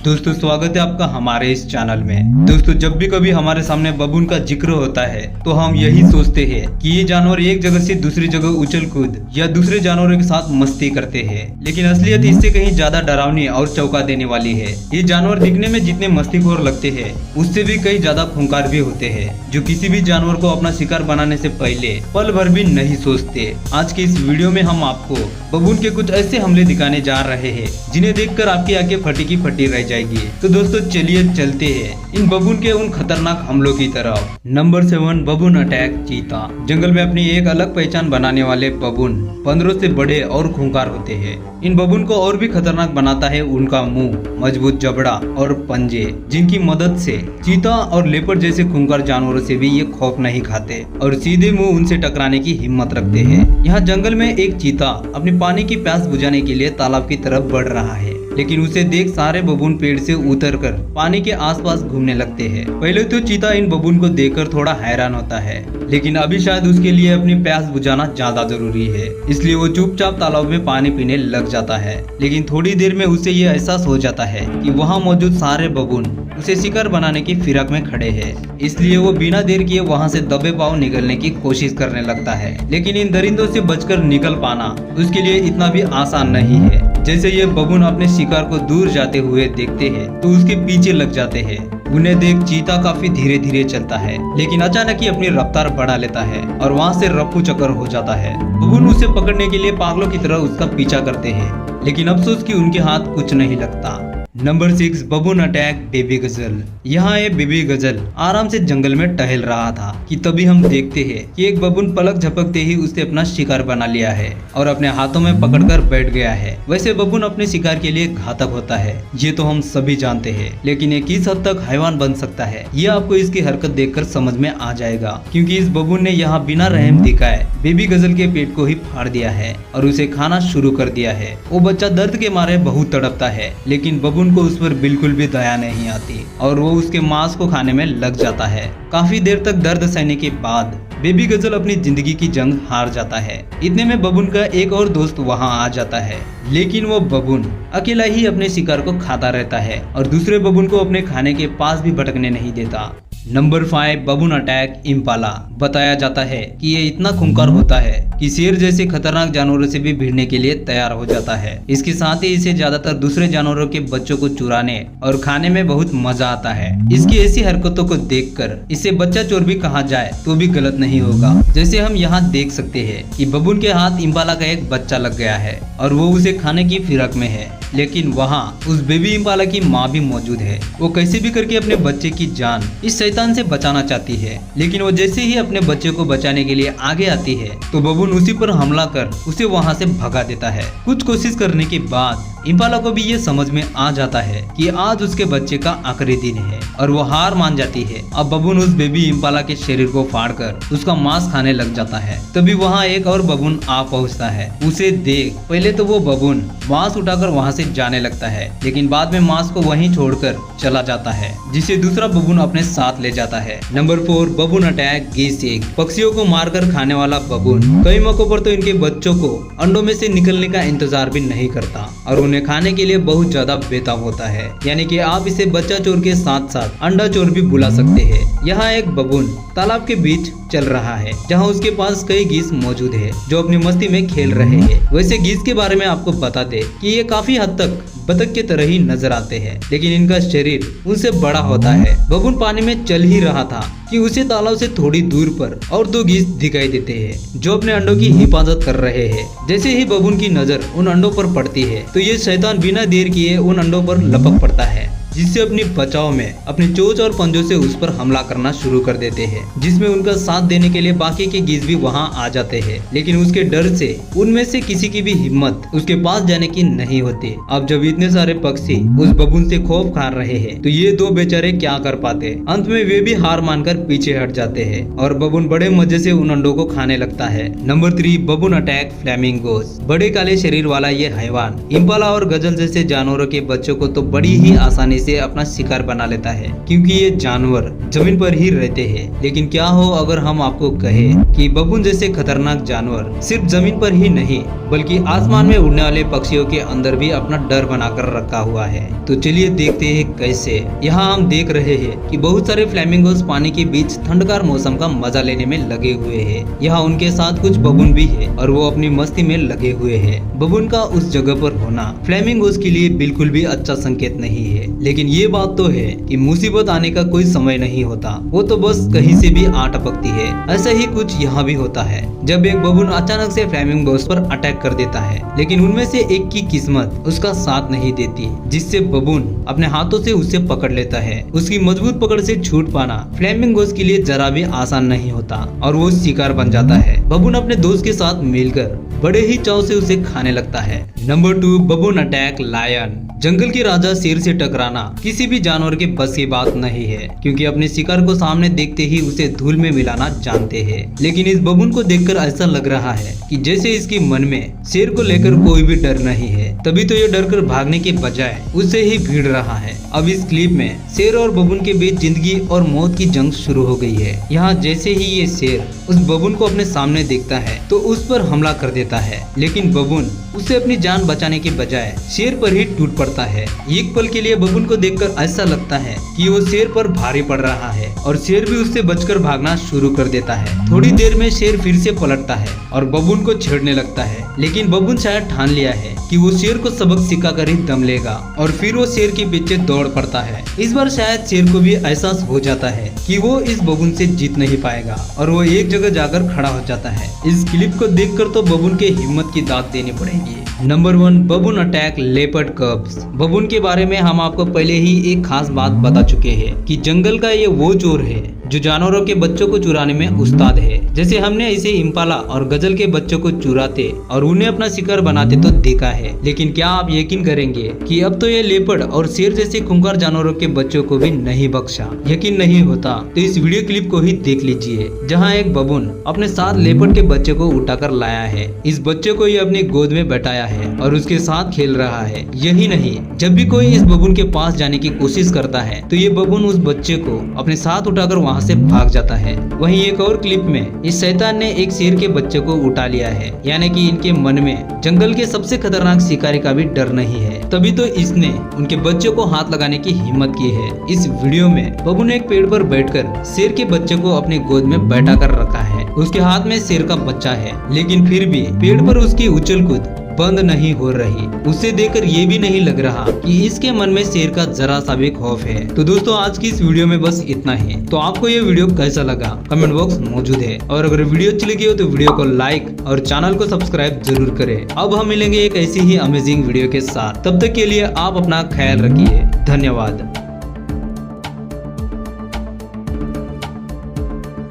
दोस्तों स्वागत है आपका हमारे इस चैनल में। दोस्तों जब भी कभी हमारे सामने बबून का जिक्र होता है तो हम यही सोचते हैं कि ये जानवर एक जगह से दूसरी जगह उछल कूद या दूसरे जानवरों के साथ मस्ती करते हैं, लेकिन असलियत इससे कहीं ज्यादा डरावनी और चौंका देने वाली है। ये जानवर दिखने में जितने मस्तीखोर लगते हैं उससे भी कई ज्यादा खूंखार भी होते हैं, जो किसी भी जानवर को अपना शिकार बनाने से पहले पल भर भी नहीं सोचते। आज के इस वीडियो में हम आपको बबून के कुछ ऐसे हमले दिखाने जा रहे हैं जिन्हें देखकर आपकी आंखें फटी की फटी रह जाएगी। तो दोस्तों चलिए चलते हैं इन बबून के उन खतरनाक हमलों की तरफ। नंबर 7, बबून अटैक चीता। जंगल में अपनी एक अलग पहचान बनाने वाले बबून 15 से बड़े और खूंखार होते हैं। इन बबून को और भी खतरनाक बनाता है उनका मुंह, मजबूत जबड़ा और पंजे, जिनकी मदद से चीता और लेपर्ड जैसे खूंखार जानवरों से भी ये खौफ नहीं खाते और सीधे मुंह उनसे टकराने की हिम्मत रखते हैं। यहाँ जंगल में एक चीता अपनी पानी की प्यास बुझाने के लिए तालाब की तरफ बढ़ रहा है, लेकिन उसे देख सारे बबून पेड़ से उतरकर पानी के आसपास घूमने लगते हैं। पहले तो चीता इन बबून को देखकर थोड़ा हैरान होता है, लेकिन अभी शायद उसके लिए अपनी प्यास बुझाना ज्यादा जरूरी है, इसलिए वो चुपचाप तालाब में पानी पीने लग जाता है। लेकिन थोड़ी देर में उसे ये एहसास हो जाता है कि वहाँ मौजूद सारे बबून उसे शिकार बनाने की फिराक में खड़े हैं, इसलिए वो बिना देर किए वहाँ से दबे पांव निकलने की कोशिश करने लगता है। लेकिन इन दरिंदों से बचकर निकल पाना उसके लिए इतना भी आसान नहीं है। जैसे ये बबून अपने शिकार को दूर जाते हुए देखते हैं तो उसके पीछे लग जाते हैं। उन्हें देख चीता काफी धीरे धीरे चलता है, लेकिन अचानक ही अपनी रफ्तार बढ़ा लेता है और वहाँ से रफ्फू चक्कर हो जाता है। बबून उसे पकड़ने के लिए पागलों की तरह उसका पीछा करते हैं, लेकिन अफसोस कि उनके हाथ कुछ नहीं लगता। नंबर 6, बबून अटैक बेबी गजल। यहाँ एक बेबी गजल आराम से जंगल में टहल रहा था कि तभी हम देखते हैं कि एक बबून पलक झपकते ही उसने अपना शिकार बना लिया है और अपने हाथों में पकड़कर बैठ गया है। वैसे बबून अपने शिकार के लिए घातक होता है, ये तो हम सभी जानते हैं, लेकिन ये किस हद तक हैवान बन सकता है ये आपको इसकी हरकत देखकर समझ में आ जाएगा, क्योंकि इस बबून ने यहाँ बिना रहम दिखाए बेबी गजल के पेट को ही फाड़ दिया है और उसे खाना शुरू कर दिया है। वो बच्चा दर्द के मारे बहुत तड़पता है, लेकिन बबून को उस पर बिल्कुल भी दया नहीं आती और वो उसके मांस को खाने में लग जाता है। काफी देर तक दर्द सहने के बाद बेबी गजल अपनी जिंदगी की जंग हार जाता है। इतने में बबून का एक और दोस्त वहां आ जाता है, लेकिन वो बबून अकेला ही अपने शिकार को खाता रहता है और दूसरे बबून को अपने खाने के पास भी भटकने नहीं देता। Number 5, बबून attack Impala. बताया जाता है कि ये इतना खूंखार होता है कि शेर जैसे खतरनाक जानवरों से भी भिड़ने के लिए तैयार हो जाता है। इसके साथ ही इसे ज्यादातर दूसरे जानवरों के बच्चों को चुराने और खाने में बहुत मजा आता है। इसकी ऐसी हरकतों को देखकर इसे बच्चा चोर भी कहा जाए तो भी गलत नहीं होगा। जैसे हम यहाँ देख सकते हैं कि बबून के हाथ इम्पाला का एक बच्चा लग गया है और वो उसे खाने की फिराक में है, लेकिन वहाँ उस बेबी इम्पाला की माँ भी मौजूद है। वो कैसे भी करके अपने बच्चे की जान इस शैतान से बचाना चाहती है, लेकिन वो जैसे ही अपने बच्चे को बचाने के लिए आगे आती है तो बबून उसी पर हमला कर उसे वहाँ से भगा देता है। कुछ कोशिश करने के बाद इम्पाला को भी ये समझ में आ जाता है कि आज उसके बच्चे का आखिरी दिन है और वो हार मान जाती है। अब बबून उस बेबी इम्पाला के शरीर को फाड़कर उसका मांस खाने लग जाता है। तभी वहाँ एक और बबून आ पहुँचता है। उसे देख पहले तो वो बबून मांस उठाकर वहाँ से जाने लगता है, लेकिन बाद में मांस को वहीं छोड़कर चला जाता है, जिसे दूसरा बबून अपने साथ ले जाता है। Number 4, baboon attack guess egg. पक्षियों को मारकर खाने वाला बबून कई मौकों पर तो इनके बच्चों को अंडों में से निकलने का इंतजार भी नहीं करता और उन्हें खाने के लिए बहुत ज्यादा बेताब होता है। यानी कि आप इसे बच्चा चोर के साथ साथ अंडा चोर भी बुला सकते हैं। यहाँ एक बबून तालाब के बीच चल रहा है, जहाँ उसके पास कई गीस मौजूद है जो अपनी मस्ती में खेल रहे हैं। वैसे गीस के बारे में आपको बता दे कि ये काफी हद तक बतख के तरह ही नजर आते हैं, लेकिन इनका शरीर उनसे बड़ा होता है। बबून पानी में चल ही रहा था कि उसे तालाब से थोड़ी दूर पर और 2 गीस दिखाई देते हैं जो अपने अंडों की हिफाजत कर रहे हैं। जैसे ही बबून की नजर उन अंडों पर पड़ती है तो ये शैतान बिना देर किए उन अंडों पर लपक पड़ता है, जिससे अपनी बचाव में अपनी चोंच और पंजों से उस पर हमला करना शुरू कर देते हैं, जिसमें उनका साथ देने के लिए बाकी के गीस भी वहां आ जाते हैं। लेकिन उसके डर से उनमें से किसी की भी हिम्मत उसके पास जाने की नहीं होती। अब जब इतने सारे पक्षी उस बबून से खौफ खा रहे हैं तो ये 2 बेचारे क्या कर पाते। अंत में वे भी हार मानकर पीछे हट जाते हैं और बबून बड़े मजे से उन अंडों को खाने लगता है। Number 3, बबून attack flamingos. बड़े काले शरीर वाला ये हैवान इम्पाला और गजल जैसे जानवरों के बच्चों को तो बड़ी ही आसानी इसे अपना शिकार बना लेता है, क्योंकि ये जानवर जमीन पर ही रहते हैं। लेकिन क्या हो अगर हम आपको कहे कि बबून जैसे खतरनाक जानवर सिर्फ जमीन पर ही नहीं बल्कि आसमान में उड़ने वाले पक्षियों के अंदर भी अपना डर बनाकर रखा हुआ है। तो चलिए देखते हैं कैसे। यहाँ हम देख रहे हैं कि बहुत सारे फ्लैमिंगोस पानी के बीच ठंडकार मौसम का मजा लेने में लगे हुए हैं। यहाँ उनके साथ कुछ बबून भी है और वो अपनी मस्ती में लगे हुए हैं। बबून का उस जगह पर होना फ्लैमिंगोस के लिए बिल्कुल भी अच्छा संकेत नहीं है। लेकिन ये बात तो है कि मुसीबत आने का कोई समय नहीं होता, वो तो बस कहीं से भी आ टपकती है। ऐसा ही कुछ यहाँ भी होता है जब एक बबून अचानक से फ्लैमिंगोस पर अटैक कर देता है, लेकिन उनमें से एक की किस्मत उसका साथ नहीं देती, जिससे बबून अपने हाथों से उसे पकड़ लेता है। उसकी मजबूत पकड़ से छूट पाना फ्लैमिंगोस के लिए जरा भी आसान नहीं होता और वो शिकार बन जाता है। बबून अपने दोस्त के साथ मिलकर बड़े ही चाव से उसे खाने लगता है। Number 2, baboon attack lion. जंगल के राजा शेर से टकराना किसी भी जानवर के बस की बात नहीं है, क्योंकि अपने शिकार को सामने देखते ही उसे धूल में मिलाना जानते हैं। लेकिन इस बबून को देखकर ऐसा लग रहा है कि जैसे इसके मन में शेर को लेकर कोई भी डर नहीं है, तभी तो ये डरकर भागने के बजाय उससे ही भीड़ रहा है। अब इस क्लिप में शेर और बबून के बीच जिंदगी और मौत की जंग शुरू हो गई है। यहाँ जैसे ही ये शेर उस बबून को अपने सामने देखता है तो उस पर हमला कर देता है, लेकिन बबून उसे अपनी जान बचाने के बजाय शेर पर ही टूट पड़ता है। एक पल के लिए बबून को देखकर ऐसा लगता है कि वो शेर पर भारी पड़ रहा है और शेर भी उससे बचकर भागना शुरू कर देता है। थोड़ी देर में शेर फिर से पलटता है और बबून को छेड़ने लगता है, लेकिन बबून शायद ठान लिया है कि वो शेर को सबक सिखाकर ही दम लेगा और फिर वो शेर के पीछे दौड़ पड़ता है। इस बार शायद शेर को भी एहसास हो जाता है कि वो इस बबून से जीत नहीं पाएगा और वो एक जगह जाकर खड़ा हो जाता है। इस क्लिप को देखकर तो बबून के हिम्मत की दाद देनी पड़ेगी। Number 1, बबून attack leopard कब्स। बबून के बारे में हम आपको पहले ही एक खास बात बता चुके हैं कि जंगल का ये वो चोर है जो जानवरों के बच्चों को चुराने में उस्ताद है। जैसे हमने इसे इम्पाला और गजल के बच्चों को चुराते और उन्हें अपना शिकार बनाते तो देखा है, लेकिन क्या आप यकीन करेंगे कि अब तो ये लेपर्ड और शेर जैसे खूंखार जानवरों के बच्चों को भी नहीं बख्शा। यकीन नहीं होता तो इस वीडियो क्लिप को ही देख लीजिए, जहाँ एक बबून अपने साथ लेपर्ड के बच्चे को उठाकर लाया है। इस बच्चे को ये अपनी गोद में बैठाया है और उसके साथ खेल रहा है। यही नहीं, जब भी कोई इस बबून के पास जाने की कोशिश करता है तो ये बबून उस बच्चे को अपने साथ उठाकर वहाँ से भाग जाता है। वहीं एक और क्लिप में इस शैतान ने एक शेर के बच्चे को उठा लिया है, यानी कि इनके मन में जंगल के सबसे खतरनाक शिकारी का भी डर नहीं है, तभी तो इसने उनके बच्चे को हाथ लगाने की हिम्मत की है। इस वीडियो में बबून एक पेड़ पर बैठकर शेर के बच्चे को अपनी गोद में बैठा कर रखा है। उसके हाथ में शेर का बच्चा है, लेकिन फिर भी पेड़ पर उसकी उछल कूद बंद नहीं हो रही। उसे देखकर ये भी नहीं लग रहा कि इसके मन में शेर का जरा सा भी खौफ है। तो दोस्तों आज की इस वीडियो में बस इतना ही। तो आपको ये वीडियो कैसा लगा कमेंट बॉक्स मौजूद है, और अगर वीडियो अच्छी लगी हो तो वीडियो को लाइक और चैनल को सब्सक्राइब जरूर करें। अब हम मिलेंगे एक ऐसी ही अमेजिंग वीडियो के साथ, तब तक के लिए आप अपना ख्याल रखिए। धन्यवाद।